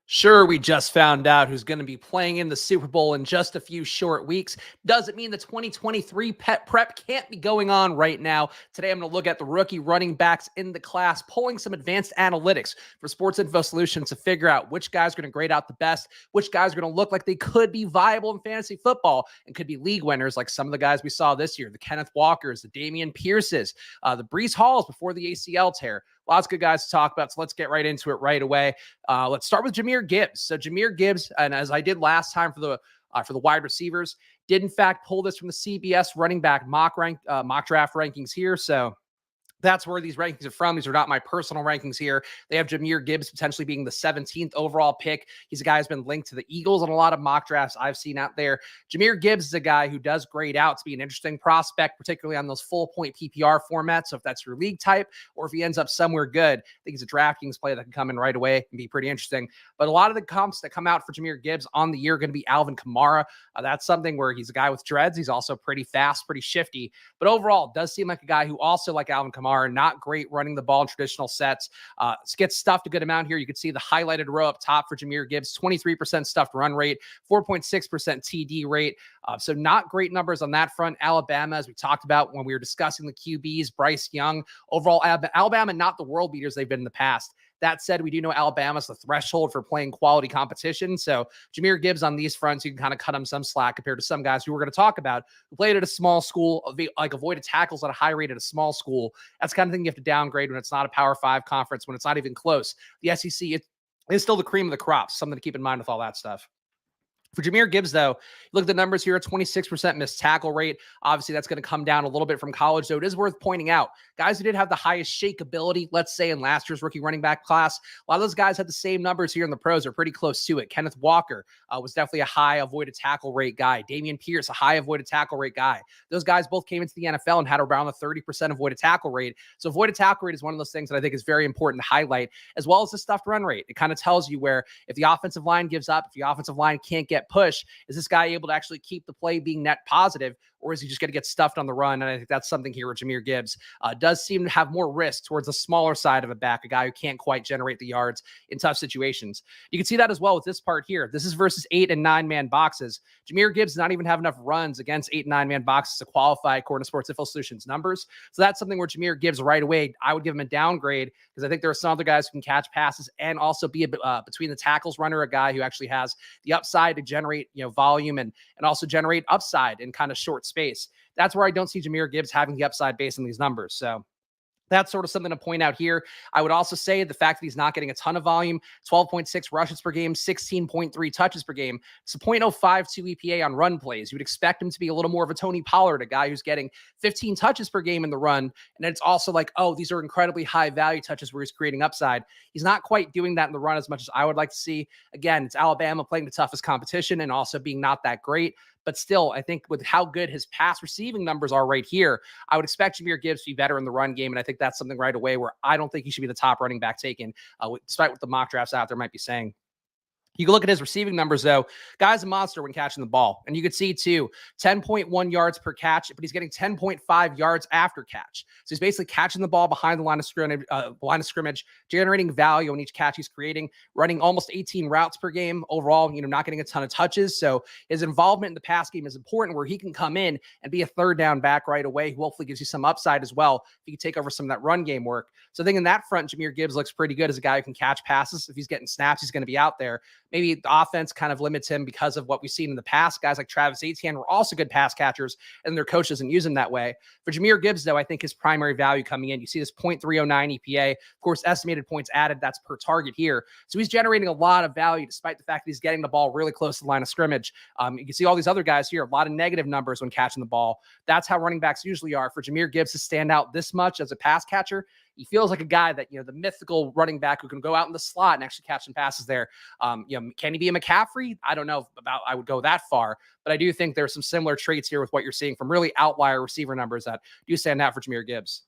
Sure, we just found out who's going to be playing in the Super Bowl in just a few short weeks. Doesn't mean the 2023 pet prep can't be going on right now. Today, I'm going to look at the rookie running backs in the class, pulling some advanced analytics for Sports Info Solutions to figure out which guys are going to grade out the best, which guys are going to look like they could be viable in fantasy football and could be league winners, like some of the guys we saw this year, the Kenneth Walkers, the Damian Pierces, the Brees Halls before the ACL tear. Lots of good guys to talk about, so let's get right into it right away. Let's start with Jahmyr Gibbs. So Jahmyr Gibbs, and as I did last time for the wide receivers, did in fact pull this from the CBS running back mock draft rankings here. So that's where these rankings are from. These are not my personal rankings here. They have Jahmyr Gibbs potentially being the 17th overall pick. He's a guy who's been linked to the Eagles on a lot of mock drafts I've seen out there. Jahmyr Gibbs is a guy who does grade out to be an interesting prospect, particularly on those full point PPR formats. So if that's your league type, or if he ends up somewhere good, I think he's a DraftKings play that can come in right away and be pretty interesting. But a lot of the comps that come out for Jahmyr Gibbs on the year are going to be Alvin Kamara. That's something where he's a guy with dreads. He's also pretty fast, pretty shifty. But overall, does seem like a guy who also, like Alvin Kamara, not great running the ball in traditional sets. Gets stuffed a good amount here. You can see the highlighted row up top for Jahmyr Gibbs, 23% stuffed run rate, 4.6% TD rate. So not great numbers on that front. Alabama, as we talked about when we were discussing the QBs, Bryce Young. Overall, Alabama, not the world beaters they've been in the past. That said, we do know Alabama's the threshold for playing quality competition. So Jahmyr Gibbs on these fronts, you can kind of cut him some slack compared to some guys who we're going to talk about who played at a small school, like avoided tackles at a high rate at a small school. That's the kind of thing you have to downgrade when it's not a Power 5 conference, when it's not even close. The SEC is still the cream of the crop. Something to keep in mind with all that stuff. For Jahmyr Gibbs, though, look at the numbers here, 26% missed tackle rate. Obviously, that's going to come down a little bit from college, though it is worth pointing out. Guys who did have the highest shakeability, let's say, in last year's rookie running back class, a lot of those guys had the same numbers here in the pros, are pretty close to it. Kenneth Walker was definitely a high avoided tackle rate guy. Damian Pierce, a high avoided tackle rate guy. Those guys both came into the NFL and had around a 30% avoided tackle rate. So avoided tackle rate is one of those things that I think is very important to highlight, as well as the stuffed run rate. It kind of tells you where if the offensive line gives up, if the offensive line can't get push, is this guy able to actually keep the play being net positive, or is he just going to get stuffed on the run? And I think that's something here where Jahmyr Gibbs does seem to have more risk towards the smaller side of a back, a guy who can't quite generate the yards in tough situations. You can see that as well with this part here. This is versus 8 and 9 man boxes. Jahmyr Gibbs does not even have enough runs against 8 and 9 man boxes to qualify according to Sports Info Solutions numbers. So that's something where Jahmyr Gibbs right away, I would give him a downgrade because I think there are some other guys who can catch passes and also be a between the tackles runner, a guy who actually has the upside to generate volume and also generate upside in kind of short space. That's where I don't see Jahmyr Gibbs having the upside based on these numbers. So that's sort of something to point out here. I would also say the fact that he's not getting a ton of volume, 12.6 rushes per game, 16.3 touches per game. It's a 0.052 EPA on run plays. You would expect him to be a little more of a Tony Pollard, a guy who's getting 15 touches per game in the run. And it's also like, oh, these are incredibly high value touches where he's creating upside. He's not quite doing that in the run as much as I would like to see. Again, it's Alabama playing the toughest competition and also being not that great. But still, I think with how good his pass receiving numbers are right here, I would expect Jahmyr Gibbs to be better in the run game. And I think that's something right away where I don't think he should be the top running back taken, despite what the mock drafts out there might be saying. You can look at his receiving numbers, though. Guy's a monster when catching the ball. And you can see, too, 10.1 yards per catch, but he's getting 10.5 yards after catch. So he's basically catching the ball behind the line of scrimmage, generating value on each catch he's creating, running almost 18 routes per game overall, not getting a ton of touches. So his involvement in the pass game is important where he can come in and be a third down back right away, who hopefully gives you some upside as well if he can take over some of that run game work. So I think in that front, Jahmyr Gibbs looks pretty good as a guy who can catch passes. If he's getting snaps, he's going to be out there. Maybe the offense kind of limits him because of what we've seen in the past. Guys like Travis Etienne were also good pass catchers, and their coach doesn't use him that way. For Jahmyr Gibbs, though, I think his primary value coming in, you see this 0.309 EPA. Of course, estimated points added, that's per target here. So he's generating a lot of value despite the fact that he's getting the ball really close to the line of scrimmage. You can see all these other guys here, a lot of negative numbers when catching the ball. That's how running backs usually are. For Jahmyr Gibbs to stand out this much as a pass catcher, he feels like a guy that, the mythical running back who can go out in the slot and actually catch some passes there. Can he be a McCaffrey? I don't know I would go that far, but I do think there's some similar traits here with what you're seeing from really outlier receiver numbers that do stand out for Jahmyr Gibbs.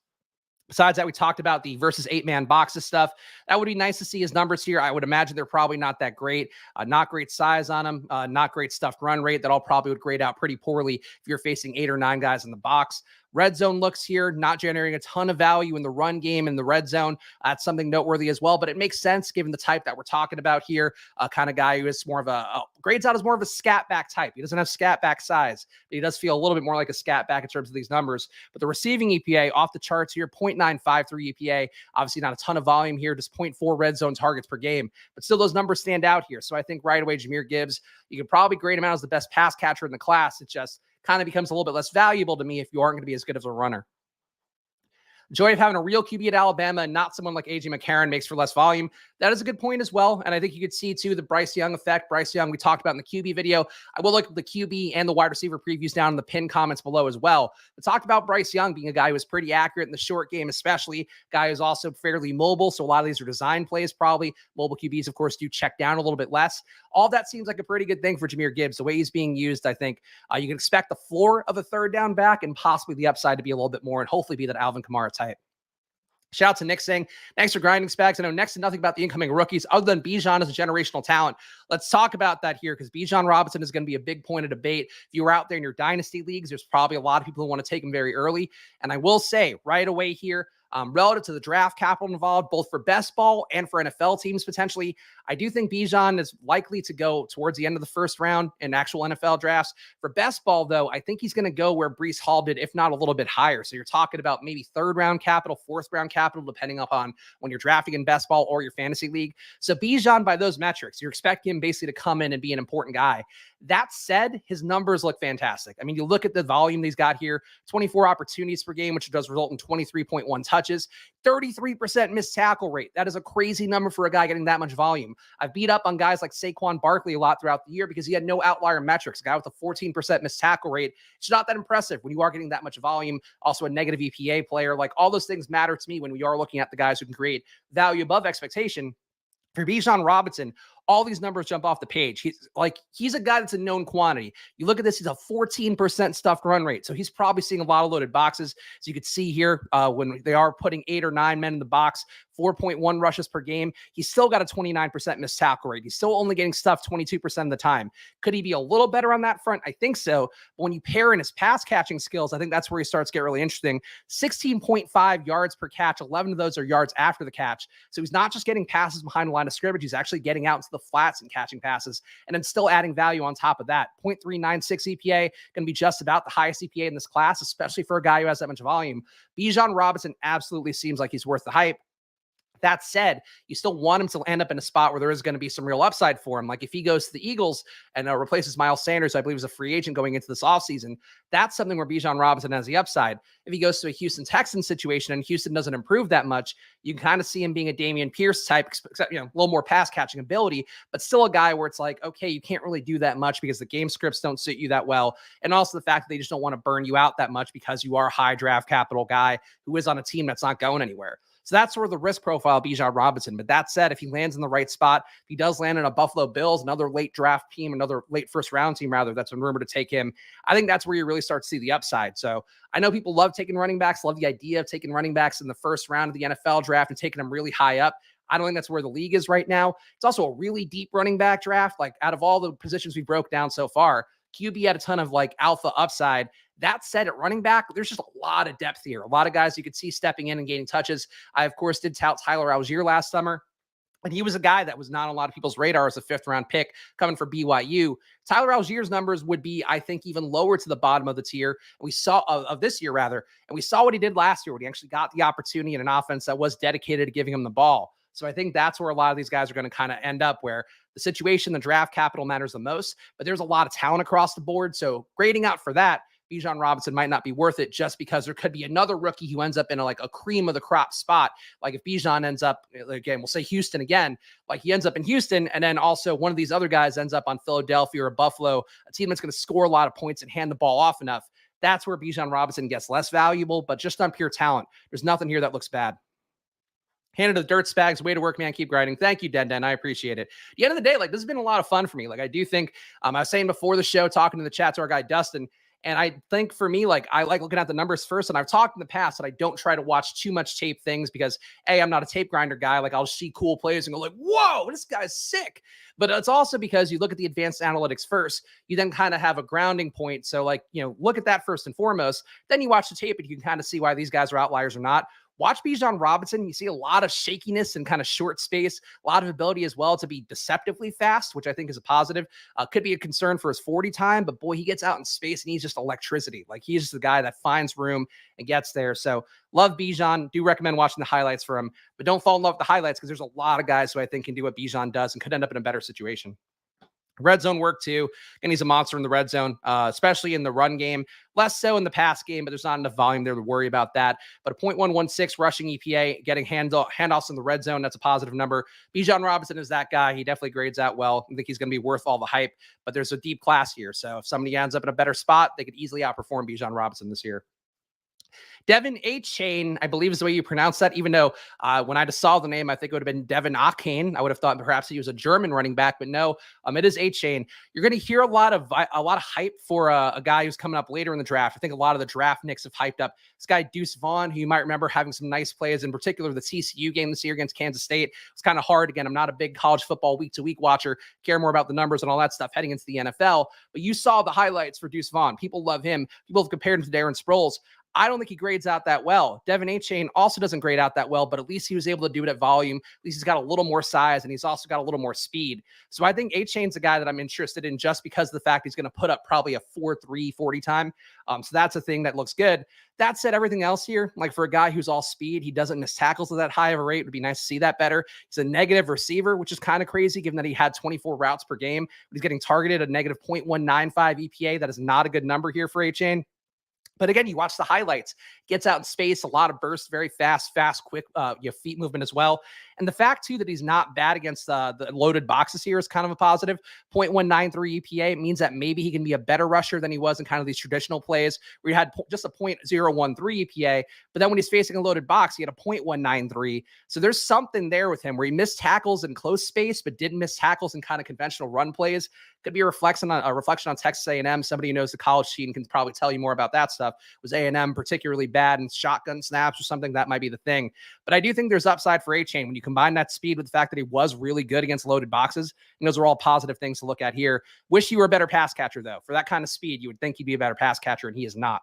Besides that, we talked about the versus 8-man boxes stuff. That would be nice to see his numbers here. I would imagine they're probably not that great. Not great size on them. Not great stuffed run rate. That all probably would grade out pretty poorly if you're facing 8 or 9 guys in the box. Red zone looks here, not generating a ton of value in the run game in the red zone. That's something noteworthy as well, but it makes sense given the type that we're talking about here. A kind of guy who is more of grades out as more of a scat back type. He doesn't have scat back size, but he does feel a little bit more like a scat back in terms of these numbers. But the receiving EPA off the charts here, 0.953 EPA. Obviously not a ton of volume here, just 0.4 red zone targets per game, but still those numbers stand out here. So I think right away, Jahmyr Gibbs, you can probably grade him out as the best pass catcher in the class. It just kind of becomes a little bit less valuable to me if you aren't going to be as good as a runner. Joy of having a real QB at Alabama and not someone like A.J. McCarron makes for less volume. That is a good point as well. And I think you could see, too, the Bryce Young effect. Bryce Young, we talked about in the QB video. I will look at the QB and the wide receiver previews down in the pinned comments below as well. We talked about Bryce Young being a guy who was pretty accurate in the short game, especially. Guy who's also fairly mobile. So a lot of these are design plays, probably. Mobile QBs, of course, do check down a little bit less. All that seems like a pretty good thing for Jahmyr Gibbs. The way he's being used, I think you can expect the floor of a third down back and possibly the upside to be a little bit more and hopefully be that Alvin Kamara type. Shout out to Nick saying, thanks for grinding, Spags. I know next to nothing about the incoming rookies other than Bijan as a generational talent. Let's talk about that here because Bijan Robinson is going to be a big point of debate. If you were out there in your dynasty leagues, there's probably a lot of people who want to take him very early. And I will say right away here, relative to the draft capital involved, both for best ball and for NFL teams potentially, I do think Bijan is likely to go towards the end of the first round in actual NFL drafts. For best ball, though, I think he's going to go where Breece Hall did, if not a little bit higher. So you're talking about maybe third round capital, fourth round capital, depending upon when you're drafting in best ball or your fantasy league. So Bijan, by those metrics, you're expecting him basically to come in and be an important guy. That said, his numbers look fantastic. I mean, you look at the volume he's got here, 24 opportunities per game, which does result in 23.1 touches, 33% missed tackle rate. That is a crazy number for a guy getting that much volume. I've beat up on guys like Saquon Barkley a lot throughout the year because he had no outlier metrics. A guy with a 14% missed tackle rate, it's not that impressive when you are getting that much volume. Also a negative EPA player. Like all those things matter to me when we are looking at the guys who can create value above expectation. For Bijan Robinson, all these numbers jump off the page. He's a guy that's a known quantity. You look at this, he's a 14% stuffed run rate. So he's probably seeing a lot of loaded boxes. So you could see here when they are putting 8 or 9 men in the box, 4.1 rushes per game. He's still got a 29% missed tackle rate. He's still only getting stuffed 22% of the time. Could he be a little better on that front? I think so. But when you pair in his pass catching skills, I think that's where he starts to get really interesting. 16.5 yards per catch. 11 of those are yards after the catch. So he's not just getting passes behind the line of scrimmage. He's actually getting out into the flats and catching passes and then still adding value on top of that. 0.396 EPA, going to be just about the highest EPA in this class, especially for a guy who has that much volume. Bijan Robinson absolutely seems like he's worth the hype. That said, you still want him to end up in a spot where there is going to be some real upside for him. Like if he goes to the Eagles and replaces Miles Sanders, I believe is a free agent going into this offseason, that's something where Bijan Robinson has the upside. If he goes to a Houston Texans situation and Houston doesn't improve that much, you can kind of see him being a Dameon Pierce type, except, a little more pass catching ability, but still a guy where it's like, okay, you can't really do that much because the game scripts don't suit you that well. And also the fact that they just don't want to burn you out that much because you are a high draft capital guy who is on a team that's not going anywhere. So that's sort of the risk profile of Bijan Robinson. But that said, if he lands in the right spot, if he does land in a Buffalo Bills, another late draft team, another late first round team, rather, that's been rumored to take him, I think that's where you really start to see the upside. So I know people love taking running backs, love the idea of taking running backs in the first round of the NFL draft and taking them really high up. I don't think that's where the league is right now. It's also a really deep running back draft. Like out of all the positions we broke down so far, QB had a ton of like alpha upside. That said, at running back, there's just a lot of depth here. A lot of guys you could see stepping in and gaining touches. I, of course, did tout Tyler Algier last summer. And he was a guy that was not on a lot of people's radar as a fifth-round pick coming for BYU. Tyler Algier's numbers would be, I think, even lower to the bottom of the tier. And we saw of this year, rather. And we saw what he did last year when he actually got the opportunity in an offense that was dedicated to giving him the ball. So I think that's where a lot of these guys are going to kind of end up, where the situation, the draft capital matters the most. But there's a lot of talent across the board. So grading out for that, Bijan Robinson might not be worth it just because there could be another rookie who ends up in a cream of the crop spot. Like if Bijan ends up, again, we'll say Houston again, like he ends up in Houston and then also one of these other guys ends up on Philadelphia or Buffalo, a team that's going to score a lot of points and hand the ball off enough. That's where Bijan Robinson gets less valuable, but just on pure talent, there's nothing here that looks bad. Hand it to the dirt spags. Way to work, man. Keep grinding. Thank you, Den. I appreciate it. At the end of the day, this has been a lot of fun for me. I do think, I was saying before the show, talking to the chat to our guy, Dustin, And I think for me, like I like looking at the numbers first. And I've talked in the past that I don't try to watch too much tape things because A, I'm not a tape grinder guy. Like I'll see cool plays and go like, whoa, this guy's sick. But it's also because you look at the advanced analytics first, you then kind of have a grounding point. So like, look at that first and foremost. Then you watch the tape and you can kind of see why these guys are outliers or not. Watch Bijan Robinson. You see a lot of shakiness and kind of short space, a lot of ability as well to be deceptively fast, which I think is a positive. Could be a concern for his 40 time, but boy, he gets out in space and he's just electricity. Like he's just the guy that finds room and gets there. So love Bijan. Do recommend watching the highlights for him, but don't fall in love with the highlights because there's a lot of guys who I think can do what Bijan does and could end up in a better situation. Red zone work too. And he's a monster in the red zone, especially in the run game. Less so in the pass game, but there's not enough volume there to worry about that. But a .116 rushing EPA, getting handoffs in the red zone, that's a positive number. Bijan Robinson is that guy. He definitely grades out well. I think he's going to be worth all the hype, but there's a deep class here. So if somebody ends up in a better spot, they could easily outperform Bijan Robinson this year. Devin Achane, I believe is the way you pronounce that, even though when I just saw the name, I think it would have been Devin Achane. I would have thought perhaps he was a German running back, but no, it is Achane. You're going to hear a lot of hype for a guy who's coming up later in the draft. I think a lot of the draft nicks have hyped up this guy, Deuce Vaughn, who you might remember having some nice plays, in particular the TCU game this year against Kansas State. It's kind of hard. Again, I'm not a big college football week-to-week watcher, care more about the numbers and all that stuff heading into the NFL, but you saw the highlights for Deuce Vaughn. People love him. People have compared him to Darren Sproles. I don't think he grades out that well. Devin Achane also doesn't grade out that well, but at least he was able to do it at volume. At least he's got a little more size and he's also got a little more speed. So I think Achane's a guy that I'm interested in just because of the fact he's going to put up probably a 4.3 40 time. So that's a thing that looks good. That said, everything else here, like for a guy who's all speed, he doesn't miss tackles at that high of a rate. It would be nice to see that better. He's a negative receiver, which is kind of crazy given that he had 24 routes per game. But he's getting targeted a negative .195 EPA. That is not a good number here for Achane. But again, you watch the highlights, gets out in space, a lot of bursts, very fast, quick feet movement as well. And the fact, too, that he's not bad against the loaded boxes here is kind of a positive. .193 EPA means that maybe he can be a better rusher than he was in kind of these traditional plays where he had just a .013 EPA. But then when he's facing a loaded box, he had a .193. So there's something there with him where he missed tackles in close space, but didn't miss tackles in kind of conventional run plays. Could be a reflection on Texas A&M. Somebody who knows the college scene can probably tell you more about that stuff. Was A&M particularly bad in shotgun snaps or something? That might be the thing. But I do think there's upside for Achane when you combine that speed with the fact that he was really good against loaded boxes. And those are all positive things to look at here. Wish you were a better pass catcher, though. For that kind of speed, you would think he'd be a better pass catcher, and he is not.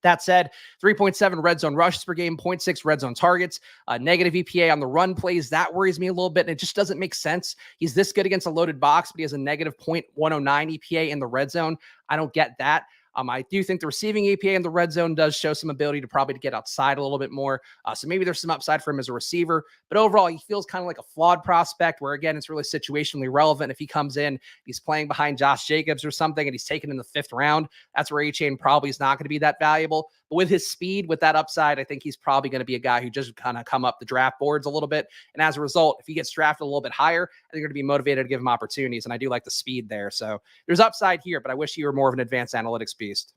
That said, 3.7 red zone rushes per game, 0.6 red zone targets, negative EPA on the run plays. That worries me a little bit, and it just doesn't make sense. He's this good against a loaded box, but he has a negative .109 EPA in the red zone. I don't get that. I do think the receiving EPA in the red zone does show some ability to probably get outside a little bit more. So maybe there's some upside for him as a receiver. But overall, he feels kind of like a flawed prospect where, again, it's really situationally relevant. If he comes in, he's playing behind Josh Jacobs or something, and he's taken in the 5th round, that's where Achane probably is not going to be that valuable. But with his speed, with that upside, I think he's probably going to be a guy who just kind of come up the draft boards a little bit. And as a result, if he gets drafted a little bit higher, I think they're going to be motivated to give him opportunities. And I do like the speed there. So there's upside here, but I wish he were more of an advanced analytics beast.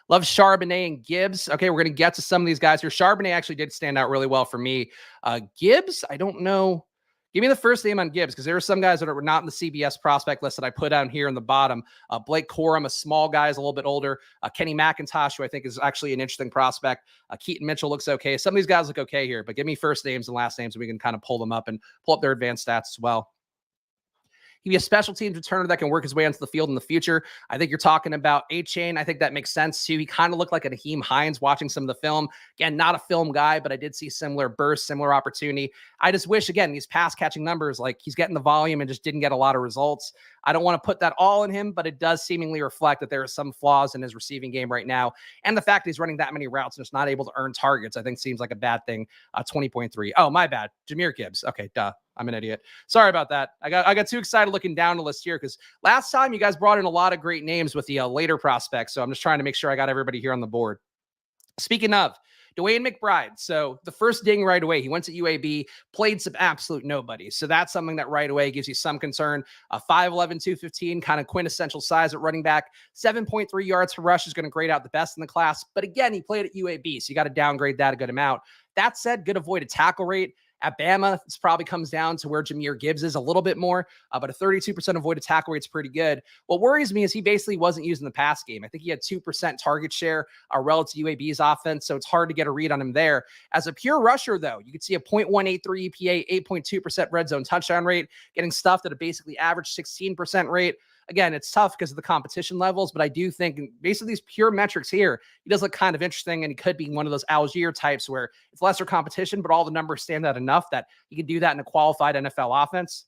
Love Charbonnet and Gibbs. Okay, we're going to get to some of these guys here. Charbonnet actually did stand out really well for me. Gibbs, I don't know. Give me the first name on Gibbs, because there are some guys that are not in the CBS prospect list that I put down here in the bottom. Blake Corum, a small guy, is a little bit older. Kenny McIntosh, who I think is actually an interesting prospect. Keaton Mitchell looks okay. Some of these guys look okay here, but give me first names and last names, and we can kind of pull them up and pull up their advanced stats as well. He'd be a special teams returner that can work his way onto the field in the future. I think you're talking about Achane. I think that makes sense too. He kind of looked like a Naheem Hines watching some of the film. Again, not a film guy, but I did see similar bursts, similar opportunity. I just wish, again, these pass catching numbers, like he's getting the volume and just didn't get a lot of results. I don't want to put that all in him, but it does seemingly reflect that there are some flaws in his receiving game right now. And the fact that he's running that many routes and just not able to earn targets, I think seems like a bad thing. 20.3. Oh, my bad. Jahmyr Gibbs. Okay, duh. I'm an idiot. Sorry about that. I got too excited looking down the list here because last time you guys brought in a lot of great names with the later prospects. So I'm just trying to make sure I got everybody here on the board. Speaking of, DeWayne McBride. So the first ding right away, he went to UAB, played some absolute nobodies. So that's something that right away gives you some concern. 5'11", 215, kind of quintessential size at running back. 7.3 yards per rush is going to grade out the best in the class. But again, he played at UAB, so you got to downgrade that a good amount. That said, good avoided tackle rate. At Bama, this probably comes down to where Jahmyr Gibbs is a little bit more, but a 32% avoided tackle rate is pretty good. What worries me is he basically wasn't used in the pass game. I think he had 2% target share relative to UAB's offense, so it's hard to get a read on him there. As a pure rusher, though, you could see a 0.183 EPA, 8.2% red zone touchdown rate, getting stuffed at a basically average 16% rate. Again, it's tough because of the competition levels, but I do think based on these pure metrics here, he does look kind of interesting, and he could be one of those Algier types where it's lesser competition, but all the numbers stand out enough that he can do that in a qualified NFL offense.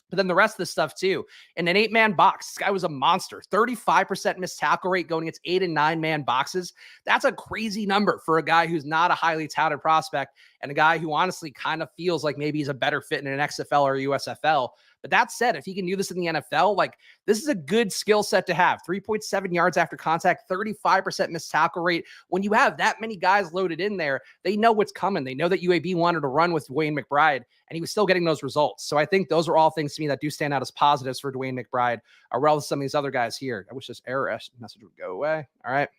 But then the rest of the stuff too. In an 8-man box, this guy was a monster. 35% missed tackle rate going against 8 and 9-man boxes. That's a crazy number for a guy who's not a highly touted prospect and a guy who honestly kind of feels like maybe he's a better fit in an XFL or USFL. But that said, if he can do this in the NFL, like this is a good skill set to have. 3.7 yards after contact, 35% missed tackle rate. When you have that many guys loaded in there, they know what's coming. They know that UAB wanted to run with Dwayne McBride, and he was still getting those results. So I think those are all things to me that do stand out as positives for Dwayne McBride, relative to some of these other guys here. I wish this error message would go away. All right.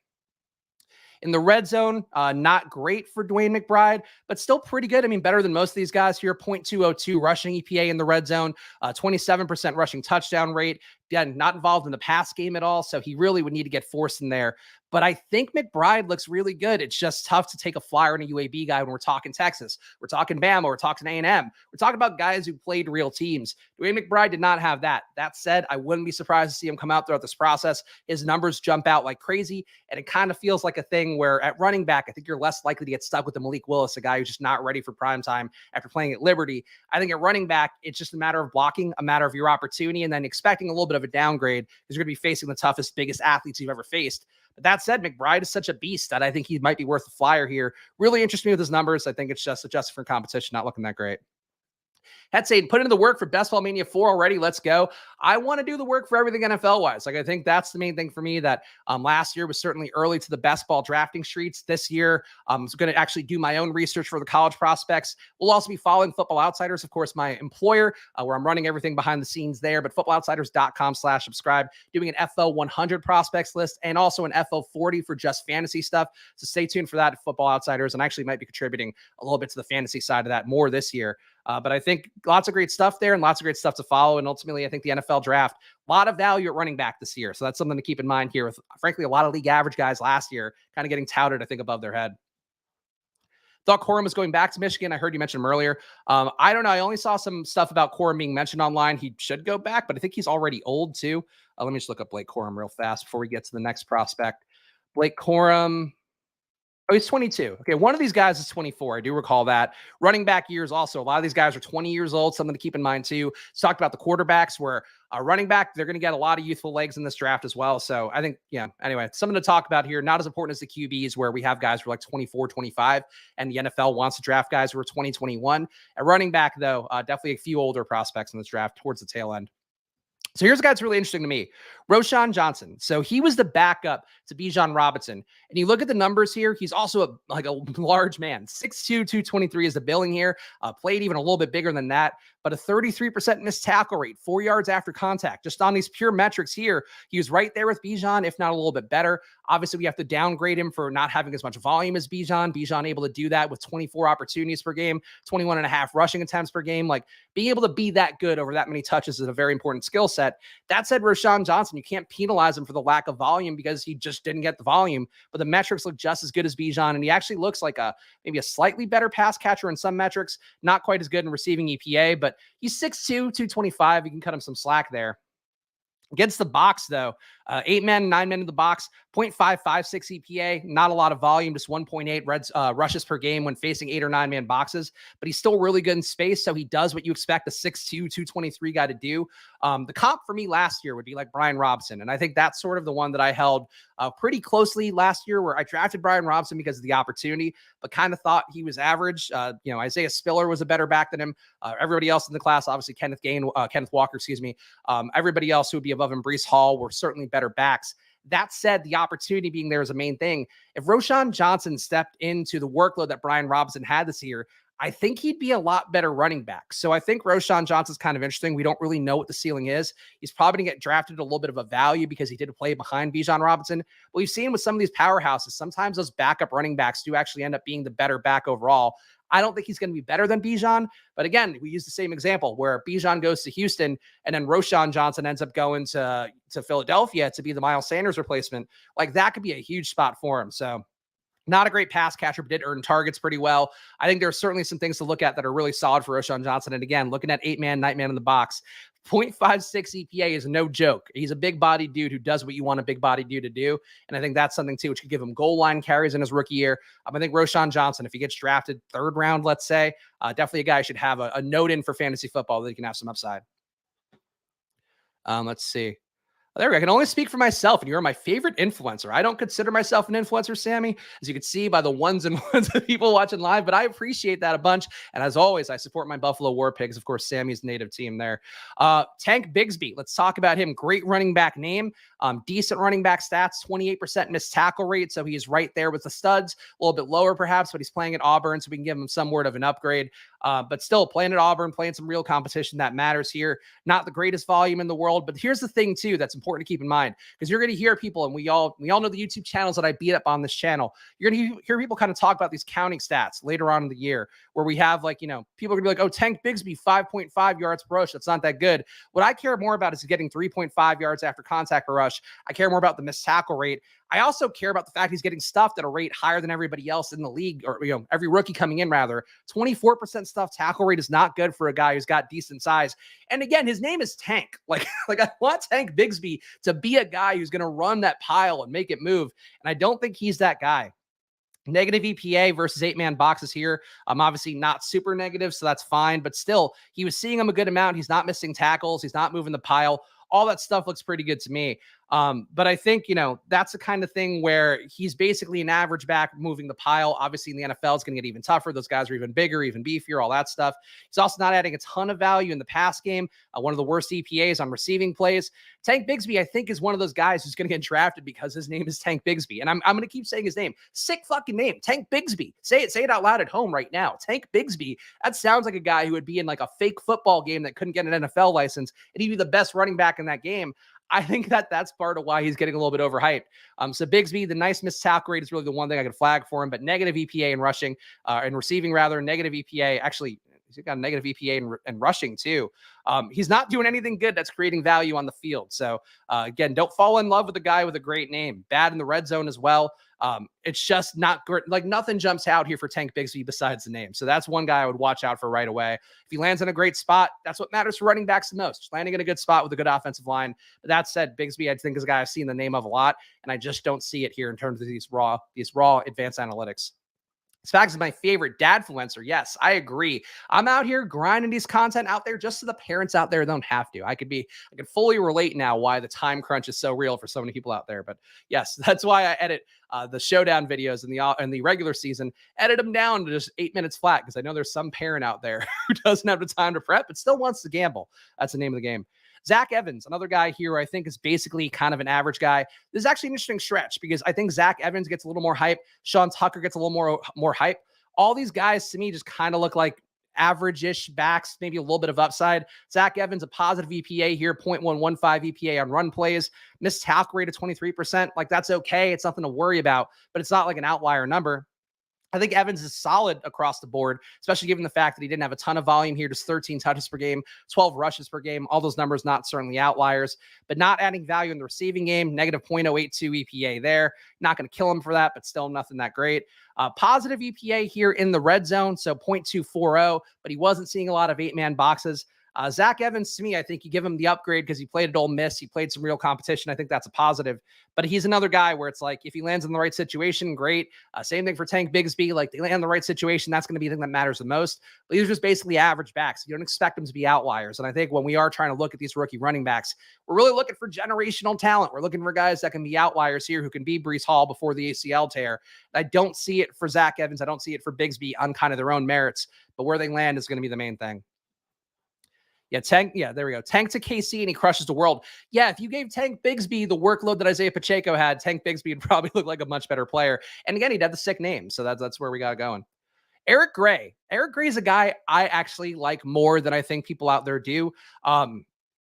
In the red zone, not great for Dwayne McBride, but still pretty good. I mean, better than most of these guys here. 0.202 rushing EPA in the red zone, 27% rushing touchdown rate. Again, not involved in the pass game at all, so he really would need to get forced in there. But I think McBride looks really good. It's just tough to take a flyer on a UAB guy when we're talking Texas. We're talking Bama. We're talking A&M. We're talking about guys who played real teams. Dwayne McBride did not have that. That said, I wouldn't be surprised to see him come out throughout this process. His numbers jump out like crazy, and it kind of feels like a thing where at running back, I think you're less likely to get stuck with the Malik Willis, a guy who's just not ready for prime time after playing at Liberty. I think at running back, it's just a matter of blocking, a matter of your opportunity, and then expecting a little bit of a downgrade because you're going to be facing the toughest, biggest athletes you've ever faced. But that said, McBride is such a beast that I think he might be worth a flyer here. Really interests me with his numbers. I think it's just adjusted for competition, not looking that great. Head saying, put into the work for Best Ball Mania 4 already. Let's go. I want to do the work for everything NFL-wise. Like, I think that's the main thing for me that last year was certainly early to the best ball drafting streets. This year, I'm going to actually do my own research for the college prospects. We'll also be following Football Outsiders, of course, my employer, where I'm running everything behind the scenes there, but footballoutsiders.com/subscribe, doing an FO 100 prospects list and also an FO 40 for just fantasy stuff. So stay tuned for that at Football Outsiders, and I actually might be contributing a little bit to the fantasy side of that more this year. But I think lots of great stuff there and lots of great stuff to follow. And ultimately, I think the NFL draft, a lot of value at running back this year. So that's something to keep in mind here with, frankly, a lot of league average guys last year kind of getting touted, I think, above their head. Thought Corum was going back to Michigan. I heard you mention him earlier. I don't know. I only saw some stuff about Corum being mentioned online. He should go back, but I think he's already old too. Let me just look up Blake Corum real fast before we get to the next prospect. Blake Corum. Oh, he's 22. Okay, one of these guys is 24. I do recall that. Running back years also. A lot of these guys are 20 years old. Something to keep in mind too. Let's talk about the quarterbacks where running back, they're going to get a lot of youthful legs in this draft as well. So I think, yeah, anyway, something to talk about here. Not as important as the QBs where we have guys who are like 24, 25, and the NFL wants to draft guys who are 20, 21. At running back, though, definitely a few older prospects in this draft towards the tail end. So here's a guy that's really interesting to me, Roschon Johnson. So he was the backup to Bijan Robinson. And you look at the numbers here, he's also a large man. 6'2", 223 is the billing here. Played even a little bit bigger than that, but a 33% missed tackle rate, 4 yards after contact. Just on these pure metrics here, he was right there with Bijan, if not a little bit better. Obviously, we have to downgrade him for not having as much volume as Bijan. Bijan able to do that with 24 opportunities per game, 21.5 rushing attempts per game. Like, being able to be that good over that many touches is a very important skill set. That said, Roschon Johnson, you can't penalize him for the lack of volume because he just didn't get the volume, but the metrics look just as good as Bijan, and he actually looks like maybe a slightly better pass catcher in some metrics, not quite as good in receiving EPA, but he's 6'2", 225. You can cut him some slack there. Against the box, though, 8 men, 9 men in the box, 0.556 EPA, not a lot of volume, just 1.8 rushes per game when facing 8 or 9 man boxes, but he's still really good in space. So he does what you expect a 6'2", 223 guy to do. The comp for me last year would be like Brian Robson. And I think that's sort of the one that I held pretty closely last year, where I drafted Brian Robson because of the opportunity, but kind of thought he was average. Isaiah Spiller was a better back than him. Everybody else in the class, obviously Kenneth Walker, everybody else who would be above him, Breece Hall, were certainly better backs. That said, the opportunity being there is a main thing. If Roschon Johnson stepped into the workload that Brian Robinson had this year, I think he'd be a lot better running back. So I think Roschon Johnson's kind of interesting. We don't really know what the ceiling is. He's probably going to get drafted at a little bit of a value because he did play behind Bijan Robinson. But we've seen with some of these powerhouses, sometimes those backup running backs do actually end up being the better back overall. I don't think he's going to be better than Bijan. But again, we use the same example where Bijan goes to Houston and then Roschon Johnson ends up going to Philadelphia to be the Miles Sanders replacement. Like that could be a huge spot for him. So not a great pass catcher, but did earn targets pretty well. I think there are certainly some things to look at that are really solid for Roschon Johnson. And again, looking at 8-man, 9-man in the box, 0.56 EPA is no joke. He's a big body dude who does what you want a big body dude to do. And I think that's something too, which could give him goal line carries in his rookie year. I think Roschon Johnson, if he gets drafted 3rd round, let's say, definitely a guy should have a note in for fantasy football that he can have some upside. Let's see. There we go. I can only speak for myself, and you're my favorite influencer. I don't consider myself an influencer, Sammy, as you can see by the ones and ones of people watching live, but I appreciate that a bunch. And as always, I support my Buffalo War Pigs. Of course, Sammy's native team there. Tank Bigsby. Let's talk about him. Great running back name. Decent running back stats, 28% missed tackle rate. So he's right there with the studs, a little bit lower perhaps, but he's playing at Auburn, so we can give him some word of an upgrade. But still playing at Auburn, playing some real competition that matters here. Not the greatest volume in the world, but here's the thing too that's important to keep in mind, because you're going to hear people, and we all know the YouTube channels that I beat up on this channel. You're going to hear people kind of talk about these counting stats later on in the year, where we have like, people are going to be like, oh, Tank Bigsby 5.5 yards per rush. That's not that good. What I care more about is getting 3.5 yards after contact per rush. I care more about the missed tackle rate. I also care about the fact he's getting stuffed at a rate higher than everybody else in the league, or every rookie coming in rather. 24% stuffed tackle rate is not good for a guy who's got decent size. And again, his name is Tank. Like I want Tank Bigsby to be a guy who's going to run that pile and make it move. And I don't think he's that guy. Negative EPA versus 8-man boxes here. Obviously not super negative, so that's fine. But still, he was seeing him a good amount. He's not missing tackles. He's not moving the pile. All that stuff looks pretty good to me. But I think, that's the kind of thing where he's basically an average back moving the pile. Obviously, in the NFL, it's going to get even tougher. Those guys are even bigger, even beefier, all that stuff. He's also not adding a ton of value in the pass game. One of the worst EPAs on receiving plays. Tank Bigsby, I think, is one of those guys who's going to get drafted because his name is Tank Bigsby. And I'm going to keep saying his name. Sick fucking name. Tank Bigsby. Say it out loud at home right now. Tank Bigsby. That sounds like a guy who would be in like a fake football game that couldn't get an NFL license, and he'd be the best running back in that game. I think that's part of why he's getting a little bit overhyped. So Bigsby, the nice missed tackle rate is really the one thing I could flag for him, but negative EPA in rushing, in receiving rather, negative EPA. Actually, he's got a negative EPA in rushing too. He's not doing anything good that's creating value on the field. So again, don't fall in love with a guy with a great name. Bad in the red zone as well. It's just not great. Like nothing jumps out here for Tank Bigsby besides the name. So that's one guy I would watch out for right away. If he lands in a great spot, that's what matters for running backs the most. Just landing in a good spot with a good offensive line. But that said, Bigsby, I think, is a guy I've seen the name of a lot, and I just don't see it here in terms of these raw advanced analytics. Spags is my favorite dadfluencer. Yes, I agree. I'm out here grinding these content out there just so the parents out there don't have to. I can fully relate now why the time crunch is so real for so many people out there. But yes, that's why I edit the showdown videos in the regular season, edit them down to just 8 minutes flat, because I know there's some parent out there who doesn't have the time to prep but still wants to gamble. That's the name of the game. Zach Evans, another guy here who I think is basically kind of an average guy. This is actually an interesting stretch because I think Zach Evans gets a little more hype. Sean Tucker gets a little more hype. All these guys to me just kind of look like average-ish backs, maybe a little bit of upside. Zach Evans, a positive EPA here, 0.115 EPA on run plays. Missed tackle rate of 23%. Like that's okay. It's nothing to worry about, but it's not like an outlier number. I think Evans is solid across the board, especially given the fact that he didn't have a ton of volume here, just 13 touches per game, 12 rushes per game. All those numbers not certainly outliers, but not adding value in the receiving game. Negative 0.082 EPA there. Not going to kill him for that, but still nothing that great. Positive EPA here in the red zone, so 0.240, but he wasn't seeing a lot of 8-man boxes. Zach Evans, to me, I think you give him the upgrade because he played at Ole Miss. He played some real competition. I think that's a positive. But he's another guy where it's like, if he lands in the right situation, great. Same thing for Tank Bigsby. Like, they land in the right situation, that's going to be the thing that matters the most. But these are just basically average backs. You don't expect them to be outliers. And I think when we are trying to look at these rookie running backs, we're really looking for generational talent. We're looking for guys that can be outliers here, who can be Breece Hall before the ACL tear. I don't see it for Zach Evans. I don't see it for Bigsby on kind of their own merits. But where they land is going to be the main thing. Yeah, Tank. Yeah, there we go. Tank to KC and he crushes the world. Yeah, if you gave Tank Bigsby the workload that Isaiah Pacheco had, Tank Bigsby would probably look like a much better player. And again, he'd have the sick name. So that's where we got going. Eric Gray. Eric Gray is a guy I actually like more than I think people out there do.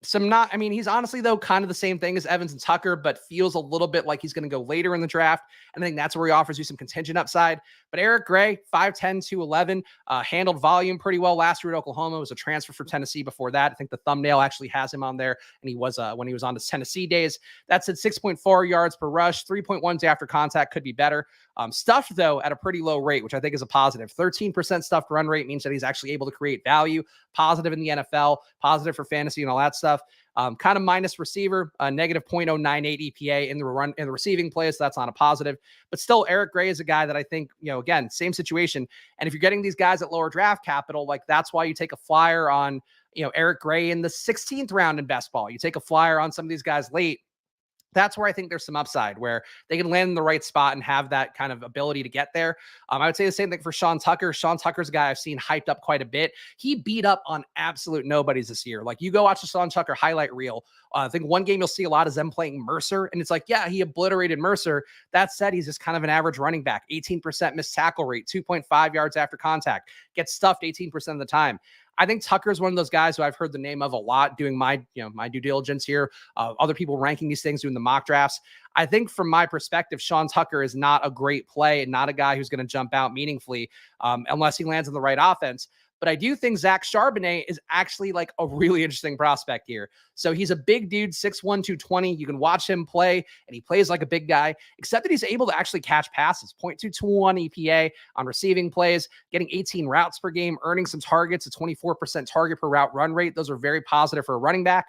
some not, I mean, he's honestly, though, kind of the same thing as Evans and Tucker, but feels a little bit like he's going to go later in the draft. And I think that's where he offers you some contingent upside. But Eric Gray, 5'10", 211, handled volume pretty well last year at Oklahoma. Was a transfer from Tennessee before that. I think the thumbnail actually has him on there. And he was, when he was on his Tennessee days. That's at 6.4 yards per rush, 3.1s after contact, could be better. Stuffed, though, at a pretty low rate, which I think is a positive. 13% stuffed run rate means that he's actually able to create value. Positive in the NFL, positive for fantasy and all that stuff. Kind of minus receiver, negative 0.098 EPA in the receiving play, so that's not a positive. But still, Eric Gray is a guy that I think, again, same situation. And if you're getting these guys at lower draft capital, like that's why you take a flyer on, Eric Gray in the 16th round in best ball. You take a flyer on some of these guys late. That's where I think there's some upside, where they can land in the right spot and have that kind of ability to get there. I would say the same thing for Sean Tucker. Sean Tucker's a guy I've seen hyped up quite a bit. He beat up on absolute nobodies this year. Like, you go watch the Sean Tucker highlight reel. I think one game you'll see a lot of them playing Mercer, and it's like, yeah, he obliterated Mercer. That said, he's just kind of an average running back. 18% missed tackle rate, 2.5 yards after contact, gets stuffed 18% of the time. I think Tucker is one of those guys who I've heard the name of a lot doing my due diligence here. Other people ranking these things, doing the mock drafts. I think from my perspective, Sean Tucker is not a great play and not a guy who's going to jump out meaningfully unless he lands in the right offense. But I do think Zach Charbonnet is actually like a really interesting prospect here. So he's a big dude, 6'1", 220. You can watch him play, and he plays like a big guy, except that he's able to actually catch passes. 0.221 EPA on receiving plays, getting 18 routes per game, earning some targets, a 24% target per route run rate. Those are very positive for a running back.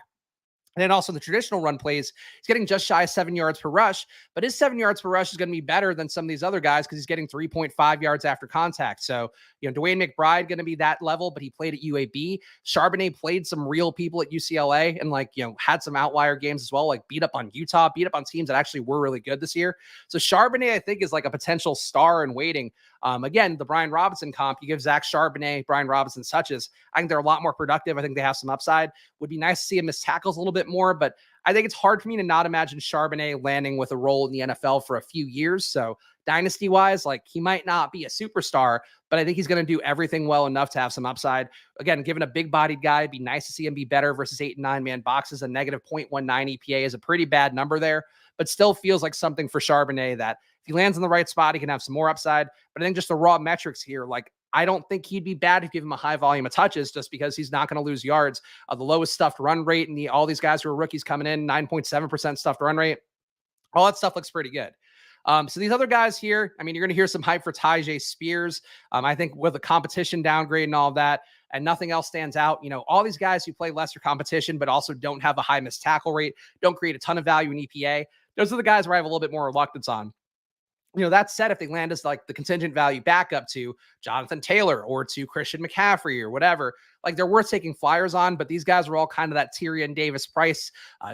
And then also the traditional run plays, he's getting just shy of 7 yards per rush, but his 7 yards per rush is going to be better than some of these other guys because he's getting 3.5 yards after contact. So, Dwayne McBride going to be that level, but he played at UAB. Charbonnet played some real people at UCLA and had some outlier games as well, like beat up on Utah, beat up on teams that actually were really good this year. So Charbonnet, I think, is like a potential star in waiting. Again, the Brian Robinson comp, you give Zach Charbonnet, Brian Robinson touches. I think they're a lot more productive. I think they have some upside. Would be nice to see him miss tackles a little bit more, but I think it's hard for me to not imagine Charbonnet landing with a role in the NFL for a few years. So dynasty-wise, like, he might not be a superstar, but I think he's going to do everything well enough to have some upside. Again, given a big-bodied guy, it'd be nice to see him be better versus 8 and 9-man boxes. A negative 0.19 EPA is a pretty bad number there, but still feels like something for Charbonnet that if he lands in the right spot, he can have some more upside. But I think just the raw metrics here, like, I don't think he'd be bad if you give him a high volume of touches, just because he's not going to lose yards. The lowest stuffed run rate, and all these guys who are rookies coming in, 9.7% stuffed run rate. All that stuff looks pretty good. So these other guys here, I mean, you're going to hear some hype for Tyjae Spears. I think with the competition downgrade and all of that, and nothing else stands out. All these guys who play lesser competition, but also don't have a high missed tackle rate, don't create a ton of value in EPA. Those are the guys where I have a little bit more reluctance on. That said, if they land as like the contingent value backup to Jonathan Taylor or to Christian McCaffrey or whatever, like, they're worth taking flyers on. But these guys are all kind of that Tyrion Davis-Price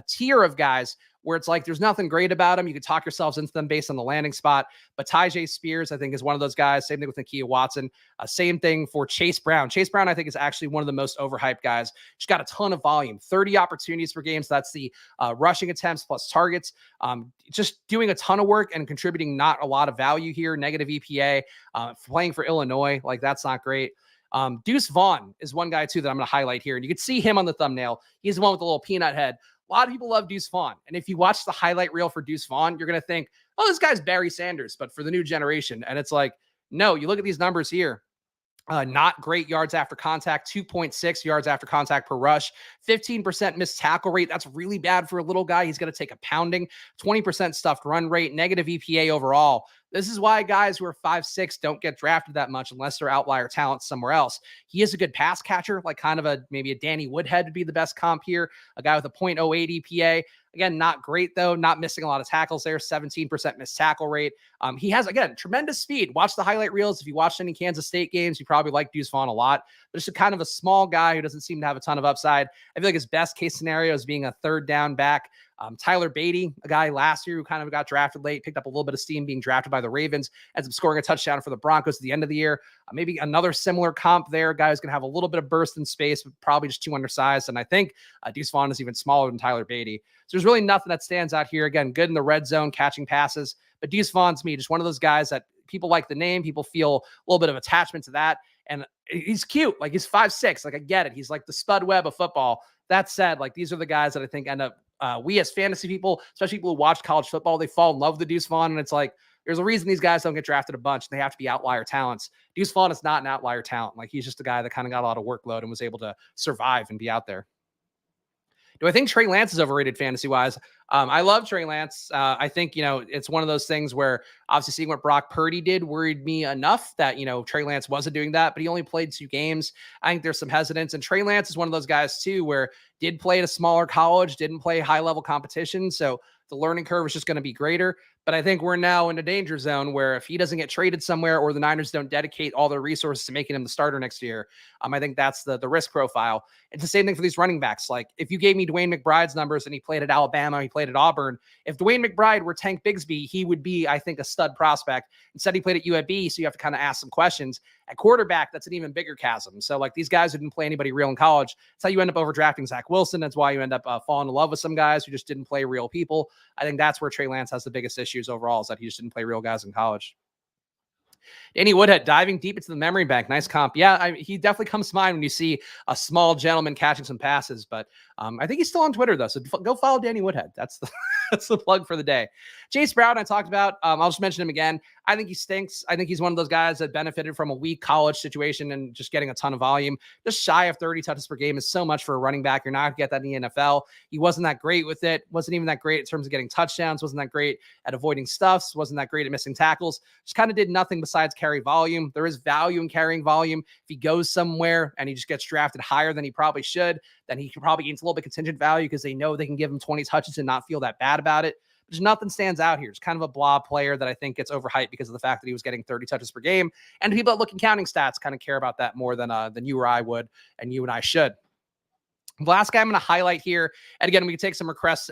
tier of guys where it's like there's nothing great about them. You could talk yourselves into them based on the landing spot. But Tyjae Spears, I think, is one of those guys. Same thing with Nakia Watson. Same thing for Chase Brown. Chase Brown, I think, is actually one of the most overhyped guys. He's got a ton of volume, 30 opportunities per game. So that's the rushing attempts plus targets. Just doing a ton of work and contributing not a lot of value here. Negative EPA, playing for Illinois. Like, that's not great. Deuce Vaughn is one guy, too, that I'm going to highlight here. And you can see him on the thumbnail. He's the one with the little peanut head. A lot of people love Deuce Vaughn. And if you watch the highlight reel for Deuce Vaughn, you're going to think, oh, this guy's Barry Sanders, but for the new generation. And it's like, no, you look at these numbers here. Not great yards after contact, 2.6 yards after contact per rush, 15% missed tackle rate. That's really bad for a little guy. He's going to take a pounding, 20% stuffed run rate, negative EPA overall. This is why guys who are 5'6" don't get drafted that much unless they're outlier talent somewhere else. He is a good pass catcher, like kind of maybe a Danny Woodhead would be the best comp here, a guy with a 0.08 EPA. Again, not great, though. Not missing a lot of tackles there. 17% missed tackle rate. He has, again, tremendous speed. Watch the highlight reels. If you watched any Kansas State games, you probably like Deuce Vaughn a lot. But just a kind of a small guy who doesn't seem to have a ton of upside. I feel like his best case scenario is being a third down back. Tyler Beatty, a guy last year who kind of got drafted late, picked up a little bit of steam being drafted by the Ravens, ends up scoring a touchdown for the Broncos at the end of the year. Maybe another similar comp there. A guy who's going to have a little bit of burst in space, but probably just too undersized. And I think Deuce Vaughn is even smaller than Tyler Beatty. So there's really nothing that stands out here. Again, good in the red zone, catching passes. But Deuce Vaughn's me, just one of those guys that people like the name. People feel a little bit of attachment to that. And he's cute. Like, he's 5'6". Like, I get it. He's like the Spud Webb of football. That said, like these are the guys that I think end up, we as fantasy people, especially people who watch college football, they fall in love with the Deuce Vaughn. And it's like, there's a reason these guys don't get drafted a bunch. And they have to be outlier talents. Deuce Vaughn is not an outlier talent. Like he's just a guy that kind of got a lot of workload and was able to survive and be out there. Do I think Trey Lance is overrated fantasy wise? I love Trey Lance. I think, it's one of those things where obviously seeing what Brock Purdy did worried me enough that, Trey Lance wasn't doing that, but he only played 2 games. I think there's some hesitance. And Trey Lance is one of those guys too, where did play at a smaller college, didn't play high level competition. So the learning curve is just going to be greater. But I think we're now in a danger zone where if he doesn't get traded somewhere or the Niners don't dedicate all their resources to making him the starter next year, I think that's the risk profile. It's the same thing for these running backs. Like if you gave me DeWayne McBride's numbers and he played at Alabama, he played at Auburn, if DeWayne McBride were Tank Bigsby, he would be, I think, a stud prospect. Instead, he played at UAB, so you have to kind of ask some questions. At quarterback, that's an even bigger chasm. So like these guys who didn't play anybody real in college, that's how you end up overdrafting Zach Wilson. That's why you end up falling in love with some guys who just didn't play real people. I think that's where Trey Lance has the biggest issues overall, is that he just didn't play real guys in college. Danny Woodhead diving deep into the memory bank. Nice comp. Yeah, he definitely comes to mind when you see a small gentleman catching some passes. But I think he's still on Twitter, though. So go follow Danny Woodhead. That's the plug for the day. Chase Brown, I talked about. I'll just mention him again. I think he stinks. I think he's one of those guys that benefited from a weak college situation and just getting a ton of volume. Just shy of 30 touches per game is so much for a running back. You're not going to get that in the NFL. He wasn't that great with it. Wasn't even that great in terms of getting touchdowns. Wasn't that great at avoiding stuffs. Wasn't that great at missing tackles. Just kind of did nothing besides carry volume. There is value in carrying volume. If he goes somewhere and he just gets drafted higher than he probably should, then he can probably gain a little bit contingent value because they know they can give him 20 touches and not feel that bad about it. Just nothing stands out here. It's kind of a blah player that I think gets overhyped because of the fact that he was getting 30 touches per game. And people that look in counting stats kind of care about that more than you or I would, and you and I should. The last guy I'm going to highlight here, and again, we can take some requests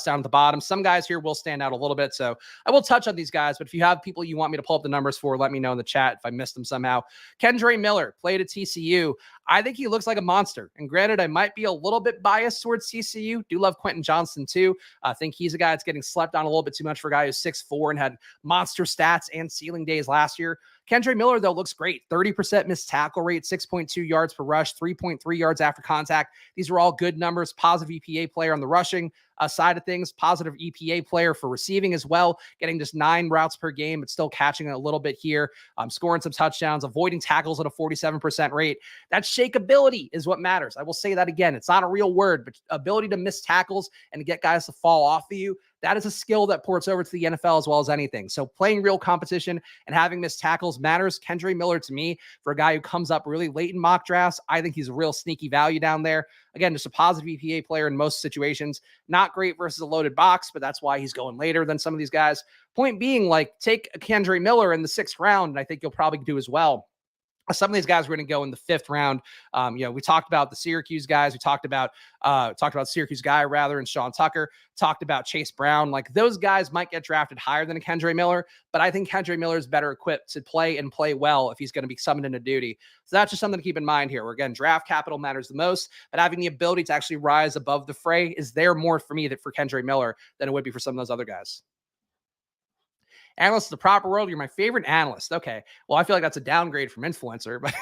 down at the bottom. Some guys here will stand out a little bit, so I will touch on these guys, but if you have people you want me to pull up the numbers for, let me know in the chat if I missed them somehow. Kendre Miller played at TCU. I think he looks like a monster, and granted, I might be a little bit biased towards TCU. Do love Quentin Johnston, too. I think he's a guy that's getting slept on a little bit too much for a guy who's 6'4" and had monster stats and ceiling days last year. Kendre Miller, though, looks great. 30% missed tackle rate, 6.2 yards per rush, 3.3 yards after contact. These are all good numbers. Positive EPA player on the rushing side of things. Positive EPA player for receiving as well. Getting just 9 routes per game, but still catching a little bit here. Scoring some touchdowns, avoiding tackles at a 47% rate. That shakeability is what matters. I will say that again. It's not a real word, but ability to miss tackles and to get guys to fall off of you. That is a skill that ports over to the NFL as well as anything. So playing real competition and having missed tackles matters. Kendre Miller, to me, for a guy who comes up really late in mock drafts, I think he's a real sneaky value down there. Again, just a positive EPA player in most situations. Not great versus a loaded box, but that's why he's going later than some of these guys. Point being, like, take Kendre Miller in the 6th round, and I think you'll probably do as well. Some of these guys were going to go in the 5th round. We talked about the Syracuse guys. We talked about Syracuse guy rather, and Sean Tucker. Talked about Chase Brown. Like, those guys might get drafted higher than a Kendre Miller, but I think Kendre Miller is better equipped to play and play well if he's going to be summoned into duty. So that's just something to keep in mind here. Where again, draft capital matters the most, but having the ability to actually rise above the fray is there more for me for Kendre Miller than it would be for some of those other guys. Analyst of the proper world, you're my favorite analyst. Okay. Well, I feel like that's a downgrade from influencer, but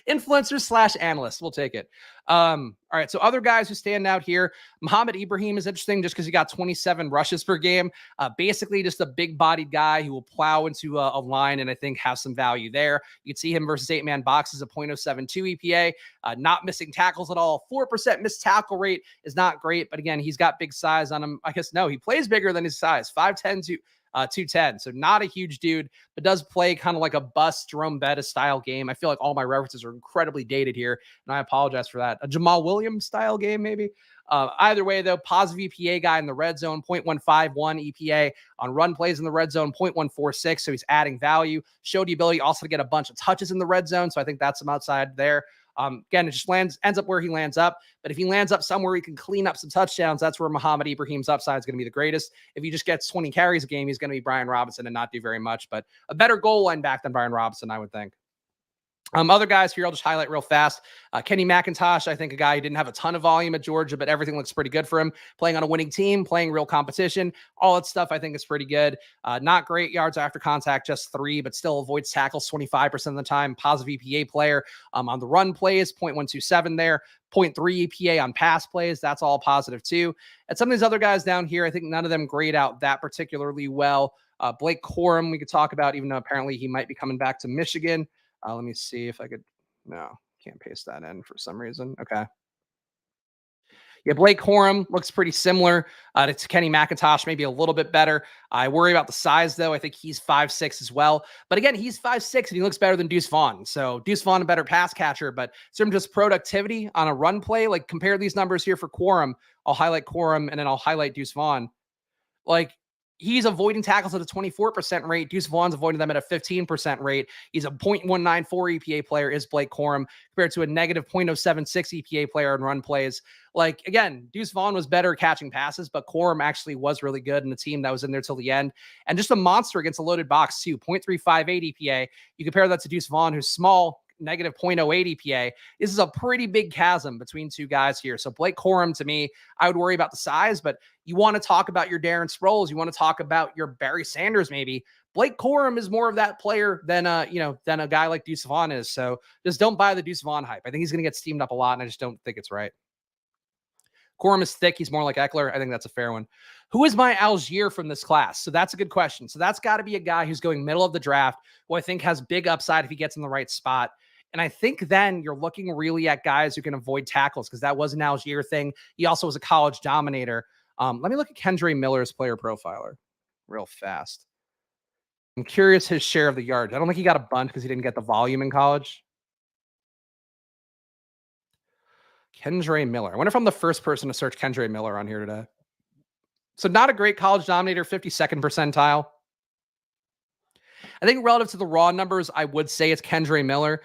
influencer / analyst. We'll take it. All right. So other guys who stand out here, Mohamed Ibrahim is interesting just because he got 27 rushes per game. Basically just a big bodied guy who will plow into a line and I think have some value there. You can see him versus 8-man boxes, a .072 EPA, not missing tackles at all. 4% missed tackle rate is not great, but again, he's got big size on him. I guess no, he plays bigger than his size, 5'10" to 210. So not a huge dude, but does play kind of like a bust Jerome Bettis style game. I feel like all my references are incredibly dated here, and I apologize for that. A Jamal Williams style game, maybe. Either way, though, positive EPA guy in the red zone, 0.151 EPA on run plays in the red zone, 0.146. So he's adding value. Showed the ability also to get a bunch of touches in the red zone. So I think that's some outside there. Again, it just ends up where he lands up. But if he lands up somewhere he can clean up some touchdowns, that's where Mohamed Ibrahim's upside is going to be the greatest. If he just gets 20 carries a game, he's going to be Brian Robinson and not do very much. But a better goal line back than Brian Robinson, I would think. Other guys here, I'll just highlight real fast. Kenny McIntosh, I think a guy who didn't have a ton of volume at Georgia, but everything looks pretty good for him. Playing on a winning team, playing real competition, all that stuff I think is pretty good. Not great yards after contact, just 3, but still avoids tackles 25% of the time. Positive EPA player on the run plays, 0.127 there. 0.3 EPA on pass plays. That's all positive too. And some of these other guys down here, I think none of them grade out that particularly well. Blake Corum, we could talk about, even though apparently he might be coming back to Michigan. Let me see if I could. No, can't paste that in for some reason. Okay. Yeah, Blake Corum looks pretty similar to Kenny McIntosh, maybe a little bit better. I worry about the size, though. I think he's 5'6" as well. But again, he's 5'6" and he looks better than Deuce Vaughn. So Deuce Vaughn, a better pass catcher, but some just productivity on a run play. Like, compare these numbers here for Corum. I'll highlight Corum and then I'll highlight Deuce Vaughn. Like, he's avoiding tackles at a 24% rate. Deuce Vaughn's avoiding them at a 15% rate. He's a 0.194 EPA player, is Blake Corum, compared to a negative 0.076 EPA player in run plays. Like, again, Deuce Vaughn was better at catching passes, but Corum actually was really good in the team that was in there till the end. And just a monster against a loaded box, too. 0.358 EPA. You compare that to Deuce Vaughn, who's small, negative 0.08 EPA. This is a pretty big chasm between two guys here. So Blake Corum, to me, I would worry about the size, but you want to talk about your Darren Sproles, you want to talk about your Barry Sanders, maybe. Blake Corum is more of that player than than a guy like Deuce Vaughn is. So just don't buy the Deuce Vaughn hype. I think he's going to get steamed up a lot, and I just don't think it's right. Corum is thick. He's more like Eckler. I think that's a fair one. Who is my Algier from this class? So that's a good question. So that's got to be a guy who's going middle of the draft, who I think has big upside if he gets in the right spot. And I think then you're looking really at guys who can avoid tackles, because that was an Algier thing. He also was a college dominator. Let me look at Kendre Miller's player profiler real fast. I'm curious his share of the yards. I don't think he got a bunch because he didn't get the volume in college. Kendre Miller. I wonder if I'm the first person to search Kendre Miller on here today. So not a great college dominator, 52nd percentile. I think relative to the raw numbers, I would say it's Kendre Miller.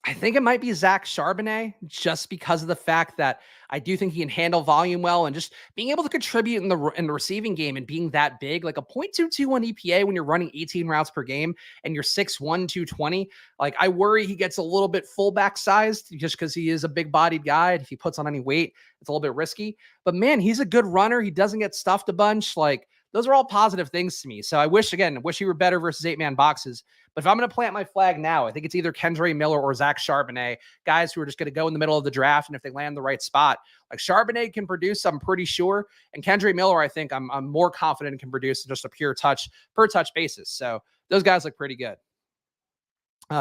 I think it might be Zach Charbonnet, just because of the fact that I do think he can handle volume well, and just being able to contribute in the receiving game and being that big, like a 0.221 EPA when you're running 18 routes per game and you're 6'1", 220. Like, I worry he gets a little bit fullback sized just because he is a big bodied guy. And if he puts on any weight, it's a little bit risky. But man, he's a good runner. He doesn't get stuffed a bunch. Like, those are all positive things to me. So I wish he were better versus 8-man boxes. But if I'm going to plant my flag now, I think it's either Kendre Miller or Zach Charbonnet, guys who are just going to go in the middle of the draft. And if they land the right spot, like Charbonnet can produce, I'm pretty sure. And Kendre Miller, I think I'm more confident can produce just a pure touch per touch basis. So those guys look pretty good.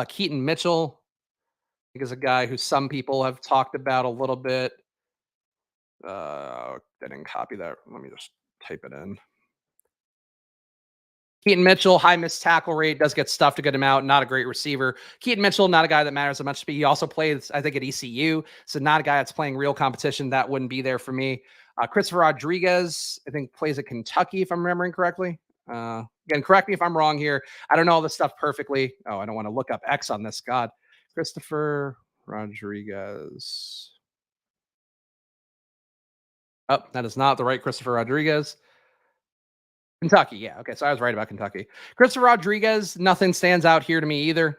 Keaton Mitchell, I think, is a guy who some people have talked about a little bit. I didn't copy that. Let me just type it in. Keaton Mitchell, high missed tackle rate, does get stuffed a good amount. Not a great receiver. Keaton Mitchell, not a guy that matters so much. But he also plays, I think, at ECU. So not a guy that's playing real competition. That wouldn't be there for me. Christopher Rodriguez, I think, plays at Kentucky, if I'm remembering correctly. Again, correct me if I'm wrong here. I don't know all this stuff perfectly. Oh, I don't want to look up X on this. God. Christopher Rodriguez. Oh, that is not the right Christopher Rodriguez. Kentucky, yeah. Okay, so I was right about Kentucky. Christopher Rodriguez, nothing stands out here to me either.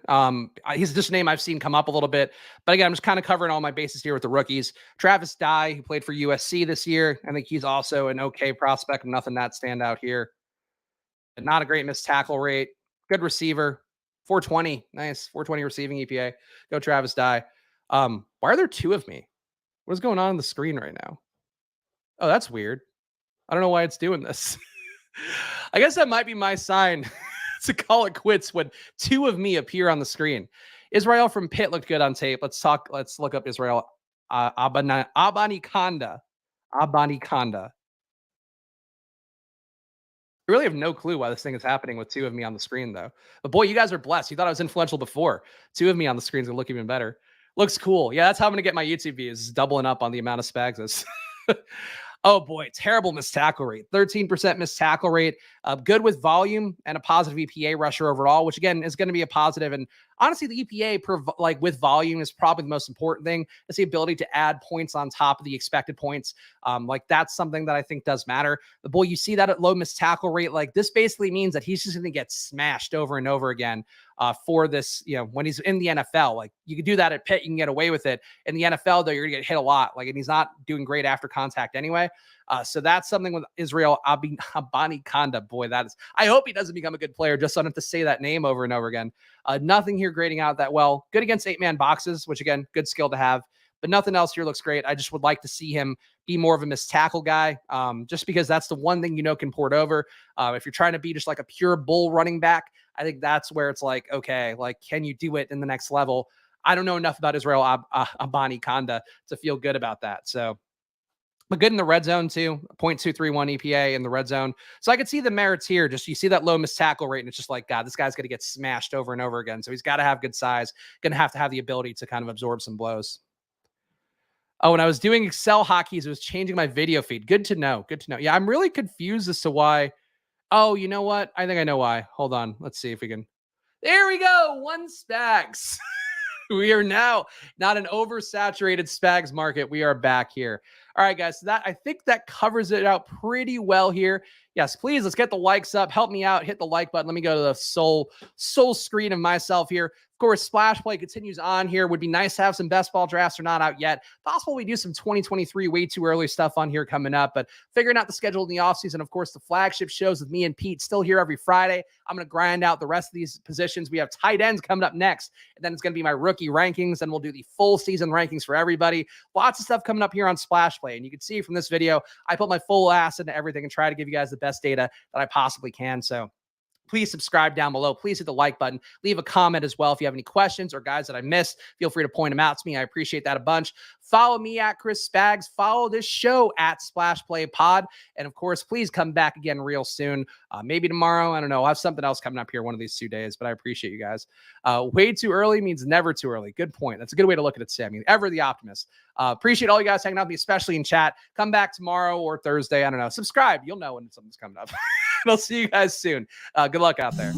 He's just a name I've seen come up a little bit. But again, I'm just kind of covering all my bases here with the rookies. Travis Dye, who played for USC this year. I think he's also an okay prospect. Nothing that stand out here. But not a great missed tackle rate. Good receiver. 420. Nice. 420 receiving EPA. Go Travis Dye. Why are there two of me? What is going on the screen right now? Oh, that's weird. I don't know why it's doing this. I guess that might be my sign to call it quits when two of me appear on the screen. Israel from Pitt looked good on tape. Let's look up Israel Abanikanda. I really have no clue why this thing is happening with two of me on the screen, though. But boy, you guys are blessed. You thought I was influential before. Two of me on the screen is going to look even better. Looks cool. Yeah, that's how I'm going to get my YouTube views, doubling up on the amount of Spags. Oh boy, terrible missed tackle rate. 13% missed tackle rate. Good with volume and a positive EPA rusher overall, which again is going to be a positive. And honestly, the EPA with volume is probably the most important thing. It's the ability to add points on top of the expected points. Like that's something that I think does matter. But boy, you see that at low missed tackle rate. Like this basically means that he's just going to get smashed over and over again for this, when he's in the NFL. Like you can do that at Pitt, you can get away with it. In the NFL, though, you're gonna get hit a lot. Like, and he's not doing great after contact anyway. So that's something with Israel Abanikanda. Boy, that is. I hope he doesn't become a good player just so I don't have to say that name over and over again. Nothing here grading out that well. Good against 8-man boxes, which again, good skill to have. but nothing else here looks great. I just would like to see him be more of a missed tackle guy, just because that's the one thing can port over. If you're trying to be just like a pure bull running back, I think that's where it's like, okay, like, can you do it in the next level? I don't know enough about Israel Abani-Kanda to feel good about that. So, but good in the red zone too, 0.231 EPA in the red zone. So I could see the merits here. Just you see that low missed tackle rate, and it's just like, God, this guy's going to get smashed over and over again. So he's got to have good size, going to have the ability to kind of absorb some blows. Oh, when I was doing Excel hotkeys, it was changing my video feed. Good to know. Good to know. Yeah, I'm really confused as to why. Oh, you know what? I think I know why. Hold on. Let's see if we can. There we go. One Spags. We are now not an oversaturated Spags market. We are back here. All right, guys. So I think that covers it out pretty well here. Yes, please, let's get the likes up. Help me out. Hit the like button. Let me go to the soul screen of myself here. Of course, Splash Play continues on here. Would be nice to have some best ball drafts. Are not out yet. Possible we do some 2023 way too early stuff on here coming up, but figuring out the schedule in the offseason. Of course, the flagship shows with me and Pete still here every Friday. I'm going to grind out the rest of these positions. We have tight ends coming up next, and then it's going to be my rookie rankings. Then we'll do the full season rankings for everybody. Lots of stuff coming up here on Splash Play, and you can see from this video, I put my full ass into everything and try to give you guys the best data that I possibly can. So please subscribe down below. Please hit the like button. Leave a comment as well if you have any questions or guys that I missed. Feel free to point them out to me. I appreciate that a bunch. Follow me at Chris Spags. Follow this show at Splash Play Pod. And of course, please come back again real soon. Maybe tomorrow. I don't know. I'll have something else coming up here one of these 2 days, but I appreciate you guys. Way too early means never too early. Good point. That's a good way to look at it, Sammy. Ever the optimist. Appreciate all you guys hanging out with me, especially in chat. Come back tomorrow or Thursday. I don't know. Subscribe. You'll know when something's coming up. And I'll see you guys soon. Good luck out there.